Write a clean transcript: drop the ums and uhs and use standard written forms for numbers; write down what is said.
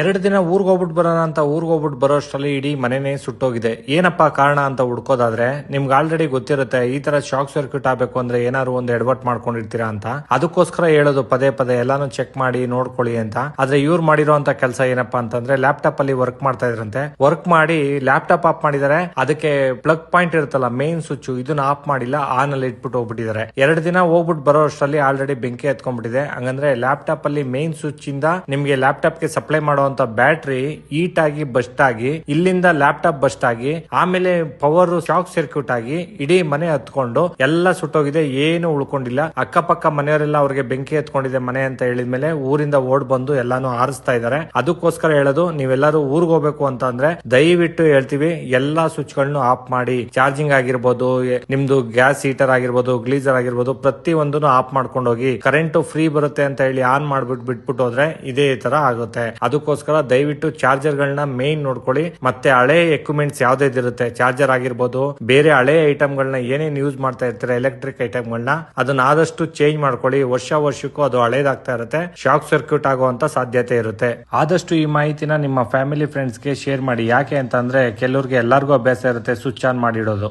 2 ದಿನ ಊರ್ಗ್ ಹೋಗ್ಬಿಟ್ಟು ಬರೋಣ ಅಂತ ಊರ್ಗ್ ಹೋಗ್ಬಿಟ್ಟು ಬರೋ ಅಷ್ಟರಲ್ಲಿ ಇಡೀ ಮನೆನೇ ಸುಟ್ಟೋಗಿದೆ. ಏನಪ್ಪಾ ಕಾರಣ ಅಂತ ಹುಡ್ಕೋದಾದ್ರೆ ನಿಮ್ಗೆ ಆಲ್ರೆಡಿ ಗೊತ್ತಿರುತ್ತೆ, ಈ ತರ ಶಾಕ್ ಸರ್ಕ್ಯೂಟ್ ಆಗ್ಬೇಕು ಅಂದ್ರೆ ಏನಾದ್ರು ಒಂದು ಎಡವಟ್ ಮಾಡ್ಕೊಂಡಿರ್ತೀರಾ ಅಂತ. ಅದಕ್ಕೋಸ್ಕರ ಹೇಳೋದು ಪದೇ ಪದೇ ಎಲ್ಲಾನು ಚೆಕ್ ಮಾಡಿ ನೋಡ್ಕೊಳ್ಳಿ ಅಂತ. ಆದ್ರೆ ಇವ್ರು ಮಾಡಿರೋ ಅಂತ ಕೆಲಸ ಏನಪ್ಪಾ ಅಂತಂದ್ರೆ ಲ್ಯಾಪ್ಟಾಪ್ ಅಲ್ಲಿ ವರ್ಕ್ ಮಾಡ್ತಾ ಇದ್ರಂತೆ. ವರ್ಕ್ ಮಾಡಿ ಲ್ಯಾಪ್ಟಾಪ್ ಆಫ್ ಮಾಡಿದಾರೆ. ಅದಕ್ಕೆ ಪ್ಲಗ್ ಪಾಯಿಂಟ್ ಇರುತ್ತಲ್ಲ ಮೇನ್ ಸ್ವಿಚ್, ಇದನ್ನ ಆಫ್ ಮಾಡಿಲ್ಲ, ಆನ್ ಅಲ್ಲಿ ಇಟ್ಬಿಟ್ಟು ಹೋಗ್ಬಿಟ್ಟಿದ್ದಾರೆ. 2 ದಿನ ಹೋಗ್ಬಿಟ್ಟು ಬರೋ ಅಷ್ಟರಲ್ಲಿ ಆಲ್ರೆಡಿ ಬೆಂಕಿ ಎತ್ಕೊಂಡ್ಬಿಟ್ಟಿದೆ. ಹಂಗಂದ್ರೆ ಲ್ಯಾಪ್ಟಾಪ್ ಅಲ್ಲಿ ಮೇನ್ ಸ್ವಿಚ್ ಇಂದ ನಿಮ್ಗೆ ಲ್ಯಾಪ್ಟಾಪ್ ಗೆ ಸಪ್ಲೈ ಮಾಡೋ ಬ್ಯಾಟ್ರಿ ಹೀಟ್ ಆಗಿ ಬಸ್ಟ್ ಆಗಿ ಇಲ್ಲಿಂದ ಲ್ಯಾಪ್ಟಾಪ್ ಬಸ್ಟ್ ಆಗಿ ಆಮೇಲೆ ಪವರ್ ಶಾಕ್ ಸರ್ಕ್ಯೂಟ್ ಆಗಿ ಇಡೀ ಮನೆ ಹತ್ಕೊಂಡು ಎಲ್ಲ ಸುಟ್ಟೋಗಿದೆ. ಏನು ಉಳ್ಕೊಂಡಿಲ್ಲ. ಅಕ್ಕಪಕ್ಕ ಮನೆಯವರೆಲ್ಲ ಅವ್ರಿಗೆ ಬೆಂಕಿ ಎತ್ಕೊಂಡಿದೆ ಮನೆ ಅಂತ ಹೇಳಿದ್ಮೇಲೆ ಊರಿಂದ ಓಡ್ ಬಂದು ಎಲ್ಲಾನು ಆರಿಸ್ತಾ ಇದಾರೆ. ಅದಕ್ಕೋಸ್ಕರ ಹೇಳೋದು, ನೀವೆಲ್ಲರೂ ಊರ್ಗ್ ಹೋಗ್ಬೇಕು ಅಂತ ಅಂದ್ರೆ ದಯವಿಟ್ಟು ಹೇಳ್ತೀವಿ, ಎಲ್ಲಾ ಸ್ವಿಚ್ ಗಳನ್ನು ಆಫ್ ಮಾಡಿ. ಚಾರ್ಜಿಂಗ್ ಆಗಿರ್ಬೋದು, ನಿಮ್ದು ಗ್ಯಾಸ್ ಹೀಟರ್ ಆಗಿರ್ಬೋದು, ಗ್ಲೀಸರ್ ಆಗಿರ್ಬೋದು, ಪ್ರತಿ ಒಂದನ್ನು ಆಫ್ ಮಾಡ್ಕೊಂಡು ಹೋಗಿ. ಕರೆಂಟ್ ಫ್ರೀ ಬರುತ್ತೆ ಅಂತ ಹೇಳಿ ಆನ್ ಮಾಡ್ಬಿಟ್ಟು ಬಿಟ್ಬಿಟ್ಟು ಹೋದ್ರೆ ಇದೇ ತರ ಆಗುತ್ತೆ. ಅದಕ್ಕೋಸ್ಕರ ದಯವಿಟ್ಟು ಚಾರ್ಜರ್ ಗಳನ್ನ ಮೇನ್ ನೋಡ್ಕೊಳ್ಳಿ. ಮತ್ತೆ ಹಳೆ ಎಕ್ವಿಪ್ಮೆಂಟ್ಸ್ ಯಾವ್ದಿರುತ್ತೆ, ಚಾರ್ಜರ್ ಆಗಿರ್ಬೋದು, ಬೇರೆ ಹಳೆ ಐಟಮ್ ಗಳನ್ನ ಏನೇನ್ ಯೂಸ್ ಮಾಡ್ತಾ ಇರ್ತಾರೆ ಎಲೆಕ್ಟ್ರಿಕ್ ಐಟಮ್ ಗಳನ್ನ, ಅದನ್ನ ಆದಷ್ಟು ಚೇಂಜ್ ಮಾಡ್ಕೊಳ್ಳಿ. ವರ್ಷಕ್ಕೂ ಅದು ಹಳೇದಾಗ್ತಾ ಇರುತ್ತೆ, ಶಾಕ್ ಸರ್ಕ್ಯೂಟ್ ಆಗುವಂತ ಸಾಧ್ಯತೆ ಇರುತ್ತೆ. ಆದಷ್ಟು ಈ ಮಾಹಿತಿನ ನಿಮ್ಮ ಫ್ಯಾಮಿಲಿ ಫ್ರೆಂಡ್ಸ್ ಗೆ ಶೇರ್ ಮಾಡಿ. ಯಾಕೆ ಅಂತ ಅಂದ್ರೆ ಕೆಲವ್ರಿಗೆ ಎಲ್ಲರಿಗೂ ಅಭ್ಯಾಸ ಇರುತ್ತೆ ಸ್ವಿಚ್ ಆನ್ ಮಾಡಿಡೋದು.